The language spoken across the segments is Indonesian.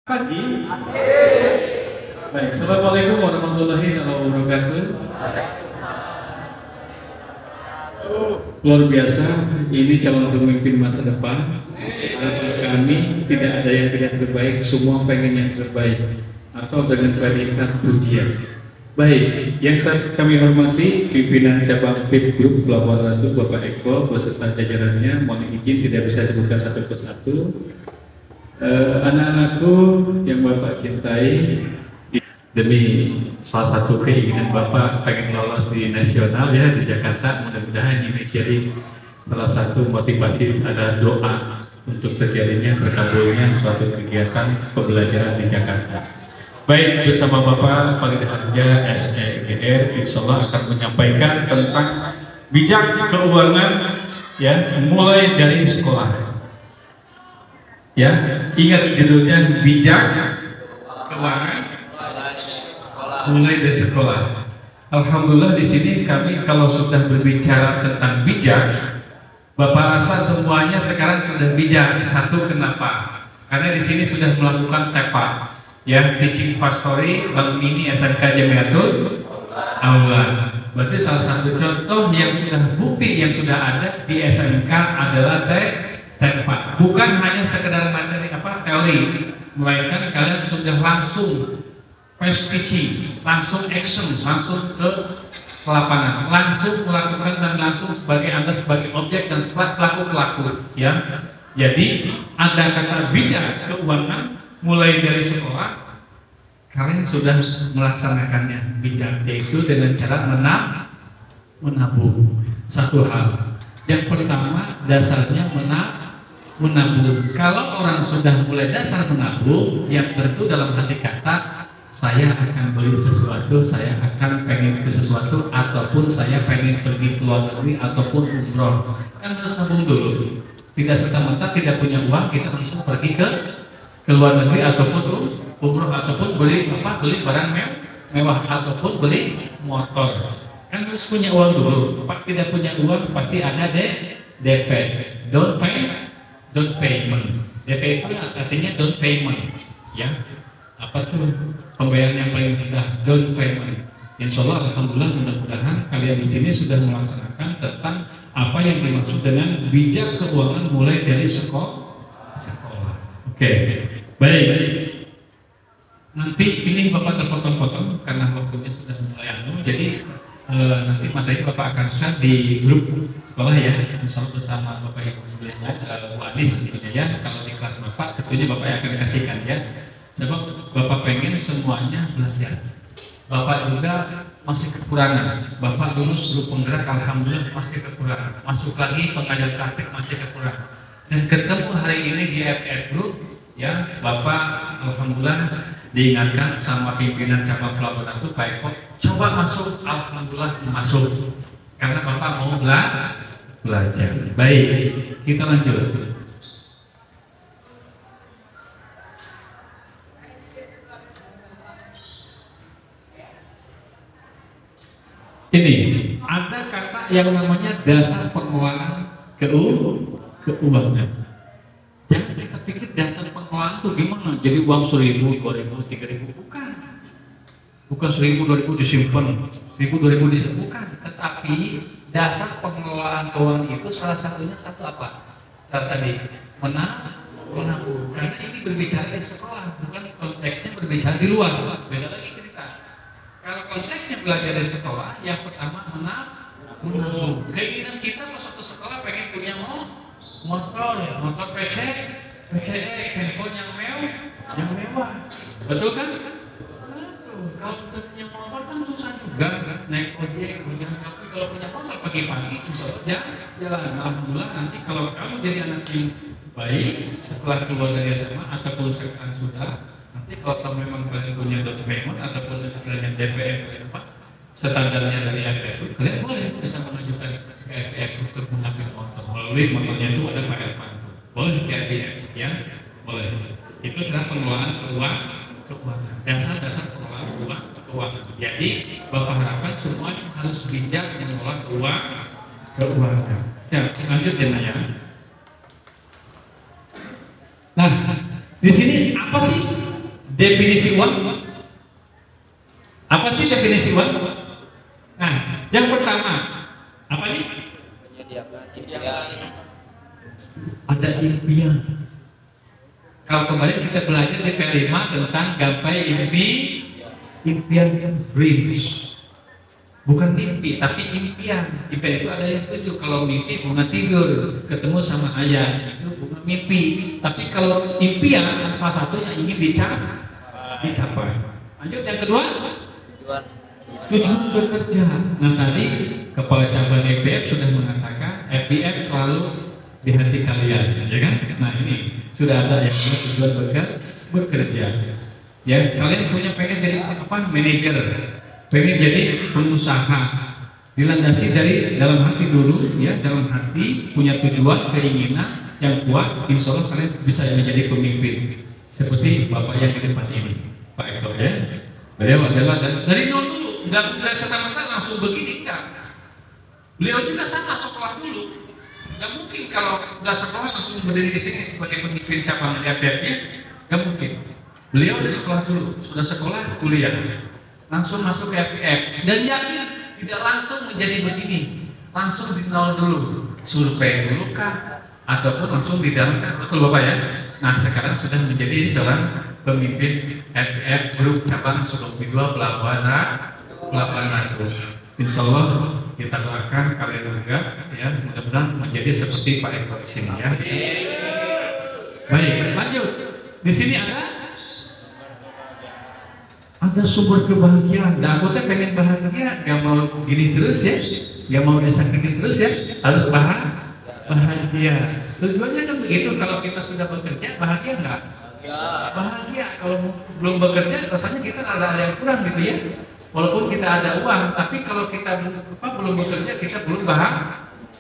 Pagi. Baik, assalamualaikum warahmatullahi wabarakatuh. Luar biasa, ini calon pemimpin masa depan. Kami tidak ada yang tidak terbaik, semua pengen yang terbaik atau dengan predikat pujian. Baik, yang kami hormati pimpinan cabang PIP Group Pelabuhan Ratu Bapak Eko beserta jajarannya, mohon izin tidak bisa disebutkan satu persatu. Anak-anakku yang Bapak cintai, demi salah satu keinginan Bapak pengen lolos di nasional ya di Jakarta, mudah-mudahan ini jadi salah satu motivasi, ada doa untuk terjadinya terkabulnya suatu kegiatan pembelajaran di Jakarta. Baik, bersama Bapak Pak Harja SEGR insya Allah akan menyampaikan tentang bijak keuangan ya, mulai dari sekolah. Ya, ingat judulnya bijak keuangan mulai dari sekolah. Alhamdulillah di sini kami kalau sudah berbicara tentang bijak, Bapak rasa semuanya sekarang sudah bijak. Satu, kenapa? Karena di sini sudah melakukan TEPA, ya, Teaching Pastory Bank Mini SMK Jamiatul Aula. Berarti salah satu contoh yang sudah bukti yang sudah ada di SMK adalah TEPA. Bukan hanya sekedar materi teori, melainkan kalian sudah langsung face teaching, langsung action, langsung ke lapangan, langsung melakukan dan langsung sebagai Anda sebagai objek dan selaku pelaku, ya. Jadi ada kata bijak keuangan mulai dari sekolah, kalian sudah melaksanakannya bijak, yaitu dengan cara menabung. Satu hal, yang pertama dasarnya menabung. Kalau orang sudah mulai dasar menabung, yang tentu dalam hati kata saya akan beli sesuatu, saya akan pengen ke sesuatu, ataupun saya pengen pergi ke luar negeri ataupun umroh, kan harus nabung dulu. Tidak serta-merta tidak punya uang kita langsung pergi ke luar negeri ataupun umroh ataupun beli barang mewah ataupun beli motor, kan harus punya uang dulu. Pak tidak punya uang pasti ada DP, down payment. DP itu artinya down payment, ya. Apa tuh pembayaran yang paling rendah, down payment. Insya Allah, alhamdulillah, mudah-mudahan kalian di sini sudah melaksanakan tentang apa yang dimaksud dengan bijak keuangan mulai dari sekolah. Oke, baik. Nanti ini Bapak terpotong-potong karena waktunya sudah mulai jadi nanti materi Bapak akan share di grup sekolah ya, insya Allah bersama Bapak Ibu Bu Anis tentunya ya. Kalau di kelas Bapak tentunya Bapak akan kasihkan ya, sebab Bapak pengen semuanya belajar. Bapak juga masih kekurangan. Bapak lulus guru penggerak, alhamdulillah masih kekurangan. Masuk lagi pengajar praktik masih kekurangan. Dan ketemu hari ini di FF Group ya, Bapak alhamdulillah diingatkan sama pimpinan cabang Pelabuhan Ratu Pak Eko, coba masuk, alhamdulillah masuk. Karena Bapak mau belajar. Baik, kita lanjut. Ini ada kata yang namanya dasar pengelolaan keuangan. Jangan kita pikir dasar pengelolaan itu gimana? Jadi uang 1.000, 2.000, 3.000, bukan 1.000, 2.000 disimpan, 1.000, 2.000 disimpan, bukan. Tetapi dasar pengelolaan keuangan itu salah satunya satu apa? Tadi menabung. Karena ini berbicara di sekolah, bukan konteksnya berbicara di luar. Beda lagi cerita. Kalau konteksnya belajar di sekolah, yang pertama menabung. Keinginan kita masuk ke sekolah pengen punya motor PC, handphone yang mewah. Betul kan? Betul. Kalau kita punya motor kan susah juga naik ojek, tapi kalau punya motor pagi-pagi susah jalan. Alhamdulillah nanti kalau kamu jadi anak yang baik setelah keluar dari SMA ataupun sekarang sudah, nanti kalau kamu memang kalian punya down payment ataupun istilahnya DPR standarnya dari FF, kalian boleh bisa mengajukan ke FF untuk mengambil motor. Melalui motornya itu ada Pak Elvan. Boleh ya, boleh. Itu cara pengelolaan keuangan. Dasar pengelolaan keuangan. Jadi Bapak harapkan semuanya harus bijak mengelola keuangan. Ya, lanjut ya. Nah, di sini apa sih Definisi uang. Apa sih definisi uang? Nah, yang pertama apa nih? Ada impian. Kalau kemarin kita belajar di P5 tentang gapai impian dreams. Bukan mimpi, tapi impian. Impian itu ada yang 7. Kalau mimpi bunga tidur, ketemu sama ayah, itu bunga mimpi. Tapi kalau impian, salah satu yang ingin dicapai. Lanjut yang kedua, tujuan bekerja. Nah tadi kepala cabang FBF sudah mengatakan FBF selalu di hati kalian, ya kan? Nah ini sudah ada yang tujuan bekerja. Ya kalian pengen jadi apa? Manajer. Pengen jadi pengusaha, dilandasi dari dalam hati dulu, ya dalam hati punya tujuan, keinginan yang kuat, insya Allah kalian bisa menjadi pemimpin seperti bapak yang di depan ini, Pak Eko ya. Beliau adalah dari nol dulu, nggak serta-merta langsung begini enggak. Beliau juga sama sekolah dulu, nggak mungkin kalau nggak sekolah langsung berdiri di sini sebagai pemimpin cabang FBF-nya, nggak mungkin. Beliau udah sekolah dulu, sudah sekolah kuliah. Langsung masuk ke FBF dan yakin tidak langsung menjadi begini, langsung di nol dulu, survei dulu kah ataupun langsung di dalam kan, betul Bapak ya. Nah sekarang sudah menjadi seorang pemimpin FBF grup cabang Sukabumi 2 Pelabuhan Ratu. Insya Allah kita doakan kalian juga ya, mudah-mudahan menjadi seperti Pak Eko di sini ya. Baik, lanjut. Di sini ada sumber kebahagiaan. Nah, aku tuh pengen bahagia, gak mau gini terus ya, gak mau disakiti terus ya, harus bahagia. Tujuannya kan begitu. Kalau kita sudah bekerja, bahagia nggak? Bahagia. Kalau belum bekerja, rasanya kita ada yang kurang gitu ya. Walaupun kita ada uang, tapi kalau kita belum bekerja, kita belum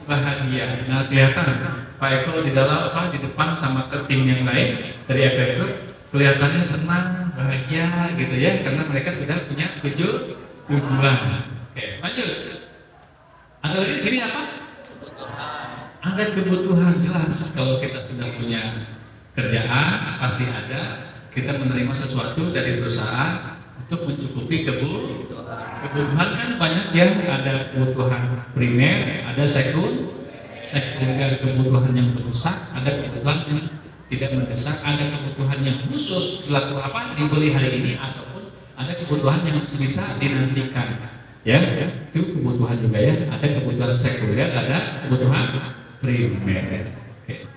bahagia. Nah, kelihatan Pak Eko di dalam di depan sama tim yang lain dari FBF kelihatannya senang, bahagia gitu ya, karena mereka sudah punya tujuan. Oke, lanjut. Ada lagi di sini apa? Ada kebutuhan jelas. Kalau kita sudah punya kerjaan, pasti ada. Kita menerima sesuatu dari perusahaan untuk mencukupi kebutuhan kan banyak ya. Ada kebutuhan primer, ada sekunder kebutuhan yang mendesak, ada kebutuhan yang tidak mendesak, ada kebutuhan yang khusus dibeli hari ini ataupun ada kebutuhan yang bisa dinantikan ya, itu kebutuhan juga ya. Ada kebutuhan sekunder, ada kebutuhan primer. Oke.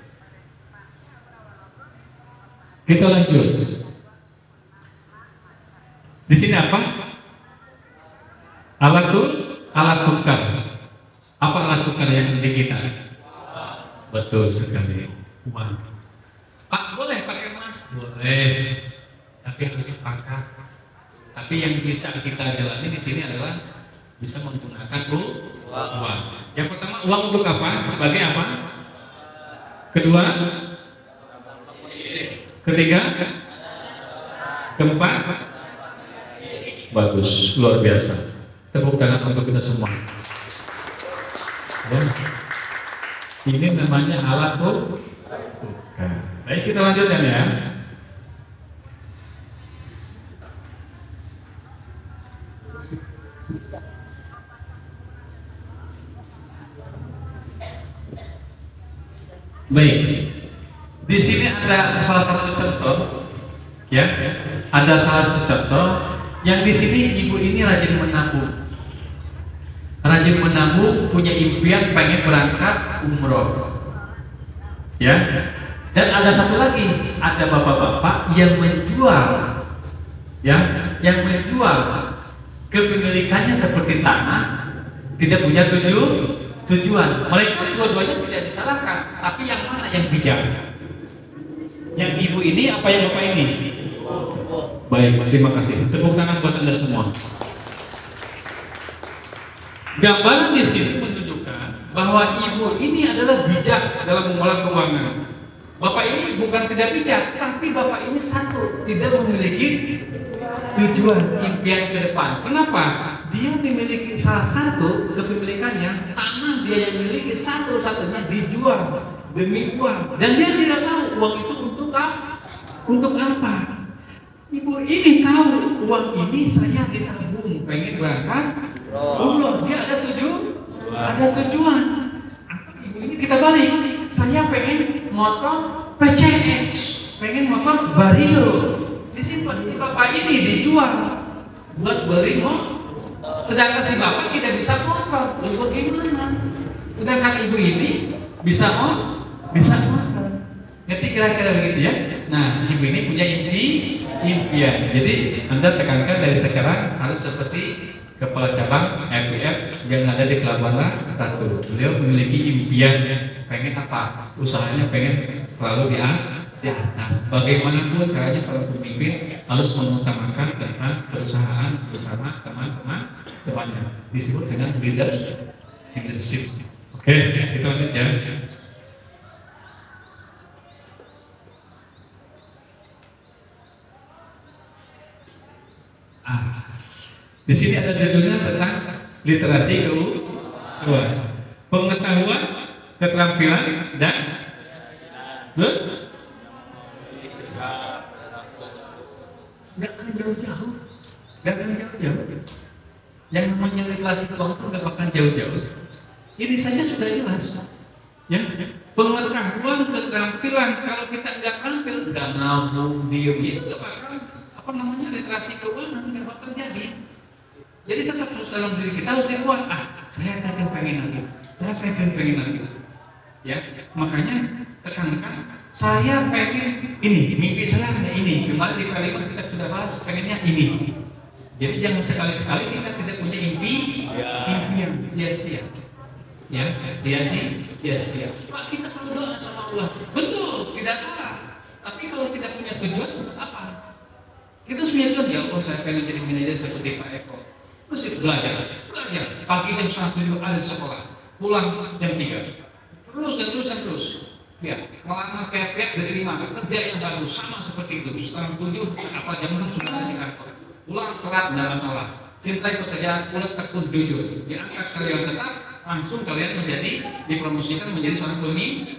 Kita lanjut. Di sini apa? Alat tukar. Apa alat tukar yang di kita? Betul sekali, uang. Pak, boleh pakai emas? Boleh, tapi harus sepakat. Tapi yang bisa kita jalani di sini adalah bisa menggunakan uang. Yang pertama, uang untuk apa? Sebagai apa? Kedua, ketiga, keempat, bagus, luar biasa. Tepuk tangan untuk kita semua. Ya. Ini namanya alat tukar. Baik, kita lanjutkan ya. Baik, di sini ada salah satu contoh, ya. Ada salah satu contoh yang di sini ibu ini rajin menabung, punya impian pengen berangkat umroh, ya. Dan ada satu lagi, ada bapak-bapak yang menjual, ya, yang menjual kepemilikannya seperti tanah, tidak punya tujuan. Mereka dua-duanya tidak disalahkan, tapi yang mana yang bijak? Yang ibu ini apa yang bapak ini? Baik, terima kasih. Tepuk tangan buat Anda semua. Gambaran di sini menunjukkan bahwa ibu ini adalah bijak dalam mengelola keuangan. Bapak ini bukan tidak bijak, tapi bapak ini satu, tidak memiliki tujuan impian ke depan. Kenapa? Dia memiliki salah satu kepemilikannya, tanah dia yang miliki satu-satunya dijual demi uang, dan dia tidak tahu uang itu untuk apa. Ibu ini tahu uang ini saya ditabung pengen berangkat umroh, dia ada tujuan. Apa ibu ini kita balik, saya pengen motor PCX, pengen motor Vario, disimpan di bapak ini dijual buat beli motor, sedangkan si bapak tidak bisa motor, lalu bagaimana? Sedangkan ibu ini bisa motor. Ngerti kira-kira begitu ya? Nah, ibu ini punya impian. Jadi Anda tekankan dari sekarang harus seperti kepala cabang FPF yang ada di Pelabuhan Ratu. Beliau memiliki impian, pengen apa? Usahanya pengen selalu di atas. Bagaimanapun caranya seorang pemimpin harus mengutamakan tentang perusahaan bersama teman-temannya. Disebut dengan leadership. Oke, kita lanjut ya. Di sini ada judulnya tentang literasi keuangan, pengetahuan, keterampilan, dan terus nggak akan jauh-jauh. Yang namanya literasi keuangan itu nggak akan jauh-jauh. Ini saja sudah jelas. Ya, pengetahuan, keterampilan. Kalau kita nggak terampil, nggak nabung, diem, itu nggak bakal literasi keuangan nggak bakal terjadi. Jadi tetap harus dalam diri kita harus dibuat. Saya pengen lagi. Ya, makanya tekankan. Saya pengen ini, mimpi saya hanya ini. Kemarin di kalimat kita sudah bahas pengennya ini. Jadi jangan sekali-sekali kita tidak punya impian sia-sia. Ya, sia-sia. Pak, kita selalu doa sama Allah. Betul, tidak salah. Tapi kalau tidak punya tujuan, apa? Kita punya tujuan, ya Allah, saya pengen jadi manajer seperti Pak Eko. Terus belajar. Pagi jam 1 ada sekolah, pulang jam 3. Terus. Ya, melamar pihak-pihak diterima, kerja yang bagus sama seperti itu. Setelah 7 apa jam 6 sudah ada di kantor. Pulang telat tidak masalah. Cintai pekerjaan, pulang tekun jujur. Diangkat karyawan tetap, langsung kalian dipromosikan menjadi seorang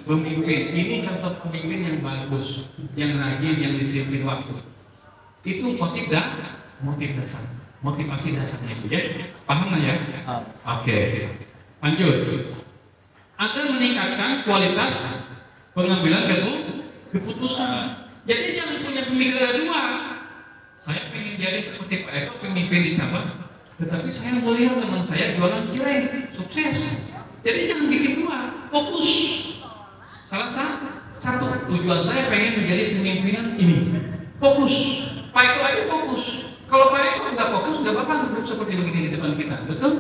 pemimpin. Ini contoh pemimpin yang bagus, yang rajin, yang disiplin waktu. Itu motivasi dasarnya itu ya. Paham nggak ya? Oke. Lanjut. Akan meningkatkan kualitas pengambilan keputusan. Jadi jangan punya pemikiran dua. Saya ingin jadi seperti Pak Eko, pemimpin di cabang, tetapi saya melihat teman saya jualan cireng, sukses. Jadi jangan bikin dua, fokus. Salah satu tujuan saya pengen menjadi pemimpinan ini. Fokus. Pak Eko aja fokus. Kalau Pak Eko nggak fokus, nggak apa-apa grup seperti begini di depan kita, betul?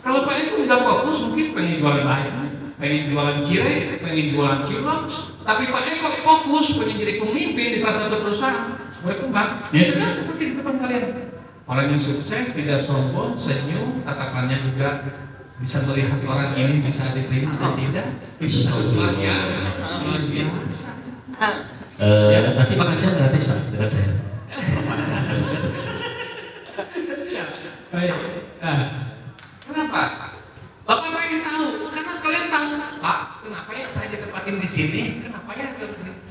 Kalau Pak Eko nggak fokus, mungkin pengen jualan lain, pengen jualan cireng, pengen jualan cilok. Tapi Pak Eko fokus, pengen jadi pemimpin di salah satu perusahaan, berkembang. Ya sudah seperti di depan kalian. Orang yang sukses tidak sombong, senyum, tatapannya juga bisa melihat orang ini bisa diterima atau tidak. Bisa ya, luar biasa. Nanti makan siang gratis Pak, dengan saya. Baik. Kenapa? Bapak pengen tahu, karena kalian tahu, Pak, kenapa ya saya ditempatin di sini? Kenapa ya?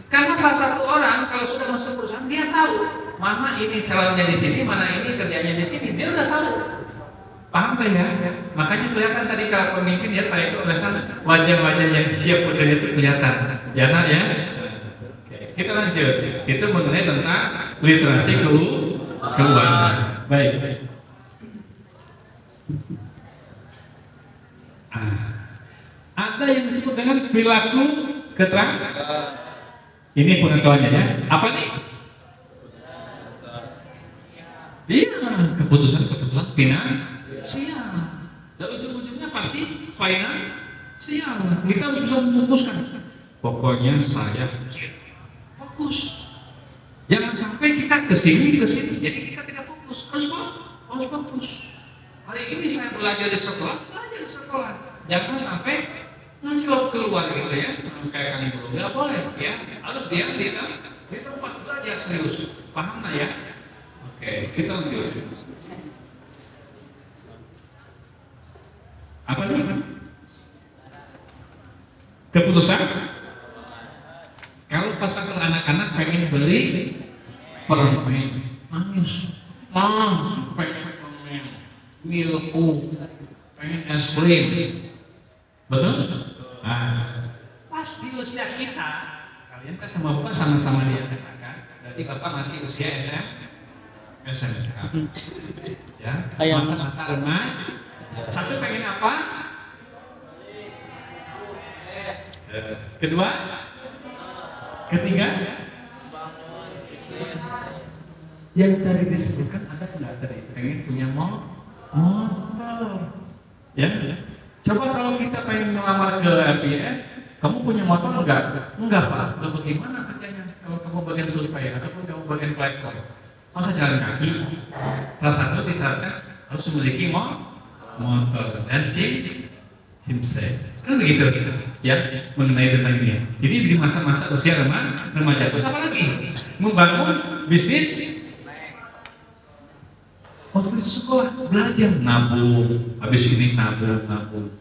Karena salah satu orang kalau sudah masuk perusahaan dia tahu mana ini calonnya di sini, mana ini kerjanya di sini, dia udah tahu. Paham ya? Makanya kelihatan tadi kalau pemimpin ya, saya itu kelihatan wajah-wajah yang siap bekerja itu kelihatan. Ya nak ya? Kita lanjut. Itu mengenai tentang literasi keuangan. Baik. Ada yang disebut dengan perilaku keterampilan. Ini pengetahuannya ya. Apa nih? Iya, keputusan finansial. Dan ujung-ujungnya pasti finansial. Kita harus bisa memutuskan. Pokoknya saya fokus. Jangan sampai kita kesini. Jadi kita tidak fokus. Harus fokus. Hari ini saya belajar di sekolah. Jangan sampai nanti waktu keluar gitu ya, kayak kali dulu nggak boleh ya, harus dia di tempat belajar serius. Paham nggak ya? Oke, kita lanjut. Apa nih? Keputusan. Kalau pas anak-anak pengen beli permen, nangis, pengen milku, pengen es krim, betul? Nah, pas di usia kita, kalian kan sama bapak sama-sama di SMA kan? Berarti bapak masih usia SMK, ya, masa-masa remaja. Satu pengen apa? Kedua, ketiga, yang tadi disebutkan ada nggak tadi? Pengen punya motor, ya? Coba kalau kita pengen melamar ke RPF, kamu punya motor enggak? Enggak Pak. Lalu bagaimana kerjanya? Kalau kamu bagian survei ataupun kamu bagian kolektor, masa jalan kaki? Salah satu disyaratkan harus memiliki motor dan SIM kan begitu ya mengenai tentang ini. Jadi di masa-masa usia remaja terus apa lagi? Membangun bisnis. Waktu di sekolah belajar nabung, habis ini nabung,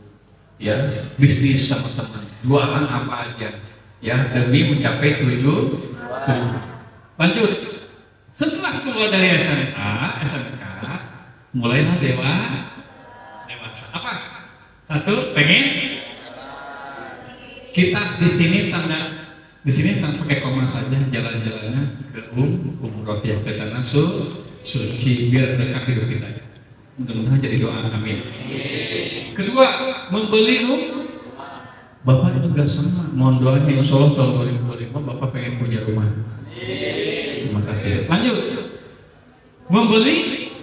ya bisnis sama teman, jualan apa aja, ya demi mencapai tujuan. Lanjut, setelah keluar dari SMK, mulailah dewasa. Apa? Satu, pengen kita di sini tanpa pakai koma saja jalan-jalannya ke umroh ya ke tanah suci biar dekat hidup kita. Mudah-mudahan jadi doa amin. Kedua, membeli rumah. Bapak itu gak sama, mohon doanya insya Allah tahun 2025 Bapak pengen punya rumah. Terima kasih. Lanjut, membeli.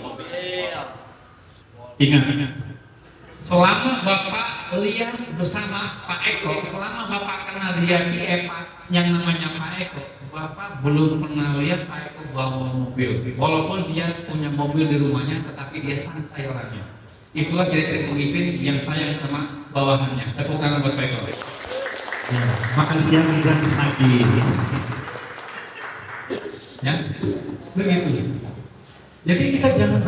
Ingat. Selama Bapak lihat bersama Pak Eko, selama Bapak kenal dia yang namanya Pak Eko, Bapak belum pernah lihat Pak Eko bawa mobil. Walaupun dia punya mobil di rumahnya, tetapi dia santai orangnya. Itulah ciri-ciri pemimpin yang sayang sama bawahannya. Tepuk tangan buat Pak Eko. Ya, makan siang gratis lagi. Ya, begitu. Jadi kita jangan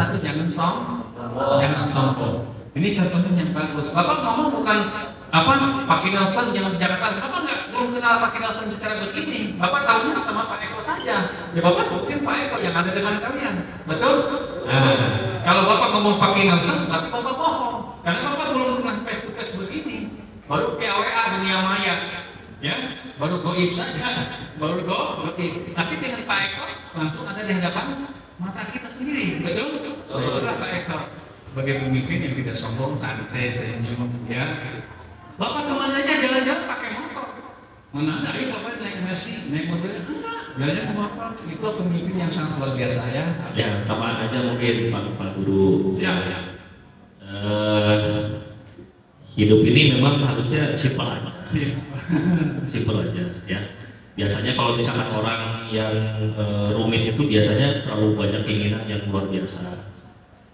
sombong. Ini contohnya yang bagus. Bapak ngomong bukan Pak Nelson jangan Jakarta. Bapak belum kenal Pak Nelson secara begini. Bapak tahunya sama Pak Eko saja. Ya Bapak sebutin Pak Eko yang ada dengan kalian. Betul? Nah, kalau Bapak ngomong Pak Nelson, berarti Bapak bohong. Karena Bapak belum pernah face to face begini. Baru PAWA dunia maya, ya. Baru goib saja. Baru goib. Tapi dengan Pak Eko langsung ada di hadapan mata kita sendiri. Betul? Itulah Pak Eko. Sebagai pemimpin yang tidak sombong, santai, senyum, ya. Bapak kemana aja jalan-jalan pakai motor. Mana ada? Ayo Bapak naik Mercy, naik mobil. Jalan ke motor. Itu pemimpin yang sangat luar biasa ya. Ya, tambahan aja mungkin Pak Guru. Siap. Hidup ini memang harusnya simpel aja. Simpel aja, ya. Biasanya kalau misalkan orang yang rumit itu biasanya terlalu banyak keinginan yang luar biasa.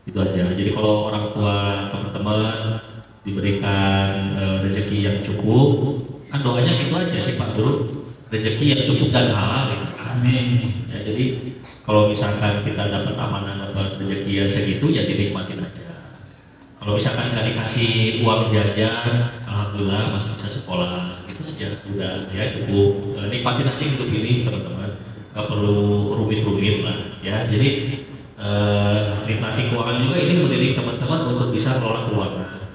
Itu aja. Jadi kalau orang tua teman-teman diberikan rezeki yang cukup, kan doanya gitu aja sih Pak Guru, rezeki yang cukup dan halal. Gitu. Amin. Ya, jadi kalau misalkan kita dapat amanah dapat rezeki yang segitu, ya dinikmatin aja. Kalau misalkan nggak dikasih uang jajan, alhamdulillah masih bisa sekolah. Itu aja udah ya cukup. Nikmatin aja hidup ini teman-teman. Nggak perlu rumit-rumit lah. Ya jadi literasi keuangan juga ini mendidik teman-teman untuk bisa kelola keuangan.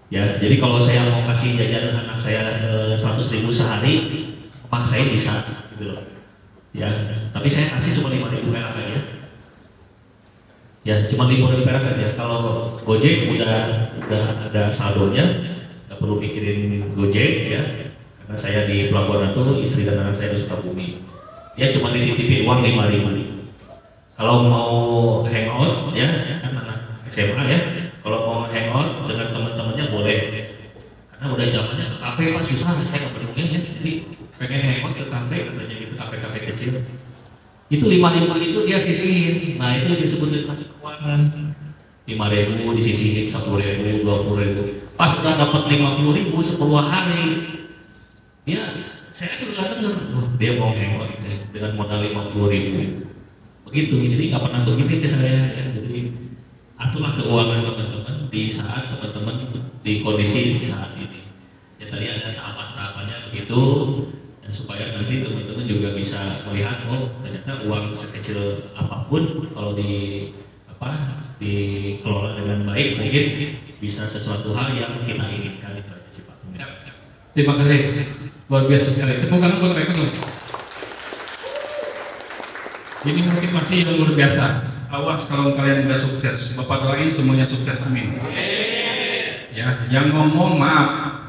Ya, jadi kalau saya mau kasih jajan anak saya 100.000 sehari, emak saya bisa, gitu loh. Ya, tapi saya kasih cuma 5.000 perak aja. Ya, cuma 5.000 perak aja. Kalau Gojek udah ada saldonya, nggak perlu mikirin Gojek ya. Karena saya di Pelabuhan Ratu, istri dan anak saya di Sukabumi. Ya, cuma dititipin uang 5.000. Kalau mau hangout ya kan anak SMA ya, kalau mau hangout dengan teman-temannya boleh, karena udah zamannya ke kafe Pak susah, saya nggak peduli ya, jadi pengen hangout ke kafe katanya gitu, kafe-kafe kecil. Itu 5.000 itu dia sisihin, nah itu disebut literasi keuangan. 5.000 disisihin, 10.000, 20.000. Pas udah dapat 50.000 10 hari, ya saya sudah dengar, dia mau hangout dengan modal 50.000. Begitu, jadi nggak pernah begini ke saya ya. Jadi aturlah keuangan teman-teman di saat teman-teman di kondisi di saat ini. Ya tadi ada tahapan-tahapannya begitu. Ya, supaya nanti teman-teman juga bisa melihat, oh ternyata uang sekecil apapun kalau dikelola dengan baik mungkin bisa sesuatu hal yang kita inginkan. Itu aja sih Pak. Terima kasih, luar biasa sekali. Tepuk tangan buat mereka dulu. Ini motivasi yang luar biasa. Awas kalau kalian nggak sukses, Bapak doain semuanya sukses, amin. Ya, yang ngomong maaf,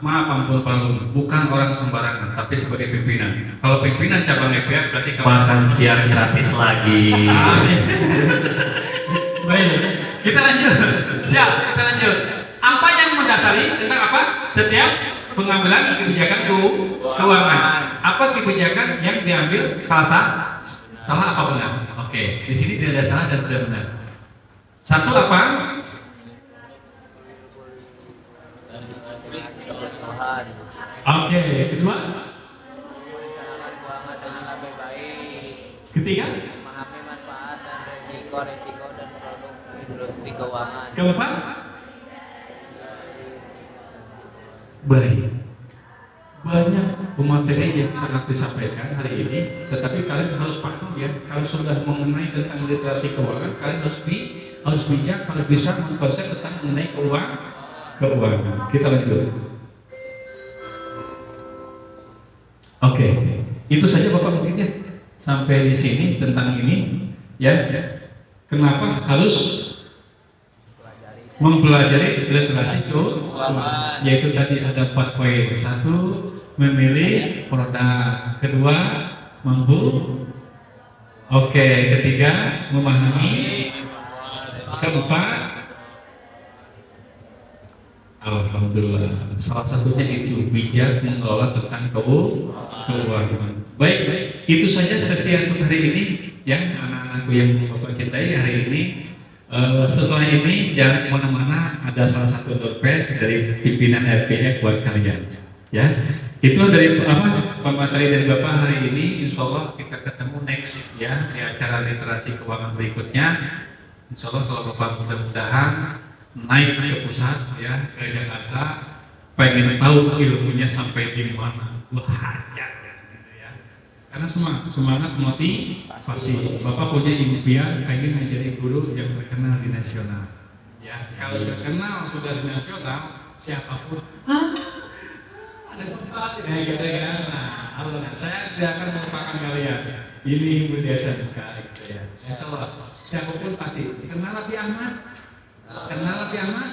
ampun Pak, bukan orang sembarangan, tapi sebagai pimpinan. Kalau pimpinan cabang EPF berarti Makan siang gratis lagi. Baik, kita lanjut. Siap, kita lanjut. Apa yang mendasari tentang apa? Setiap pengambilan kebijakan keuangan. Apa kebijakan yang diambil salah apa benar? Oke, di sini tidak ada salah dan sudah benar. Satu apa? Oke, kedua? Ketiga? Memahami manfaat dan resiko dan produk industri keuangan. Keempat? Baik. Banyak materi yang sangat disampaikan hari ini, tetapi kalian harus paham ya, kalau sudah mengenai tentang literasi keuangan, kalian harus bijak, harus bisa mengkonsep tentang mengenai keuangan. Kita lanjut. Oke, itu saja Bapak mungkin ya. Sampai di sini tentang ini ya. Kenapa harus mempelajari literasi keuangan? Yaitu tadi ada 4 poin. 1, memilih produk. 2, mampu. Oke, ketiga, memahami. Keempat, alhamdulillah, salah satunya itu bijak mengelola tentang keuangan. Baik, itu saja sesi yang hari ini ya, anak-anakku yang Bapak cintai hari ini. Setelah ini jangan kemana-mana, ada salah satu doorpress dari pimpinan RPF buat kalian. Ya, itu dari materi dari Bapak hari ini. Insya Allah kita ketemu next ya di acara literasi keuangan berikutnya. Insya Allah kalau Bapak mudah-mudahan naik ke pusat ya ke Jakarta, pengen tahu ilmunya sampai di mana, hajar gitu ya. Karena semangat motivasi. Bapak punya impian pengen menjadi guru yang terkenal di nasional. Ya, kalau terkenal sudah di nasional, siapapun ada tempat gitu kan. Nah, saya tidak akan melupakan kalian. Ini biasa sekali gitu ya. Insya Allah siapapun pasti kenal Nabi Ahmad. Kenal Nabi Ahmad?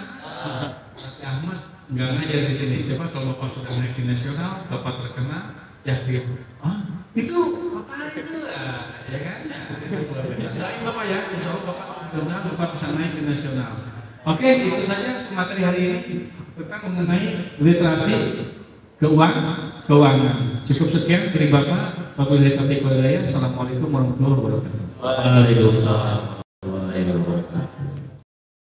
Nabi Ahmad nggak ngajar di sini. Coba kalau Bapak sudah naik di nasional, Bapak terkenal, ya itu apa itu? Ya kan? Selain Bapak ya, insya Allah Bapak terkenal, Bapak bisa naik di nasional. Oke, itu saja materi hari ini tentang mengenai literasi keuangan. Cukup sekian dari Bapak. Wabillahi taufiq wal hidayah. Assalamualaikum warahmatullahi wabarakatuh. Waalaikumsalam.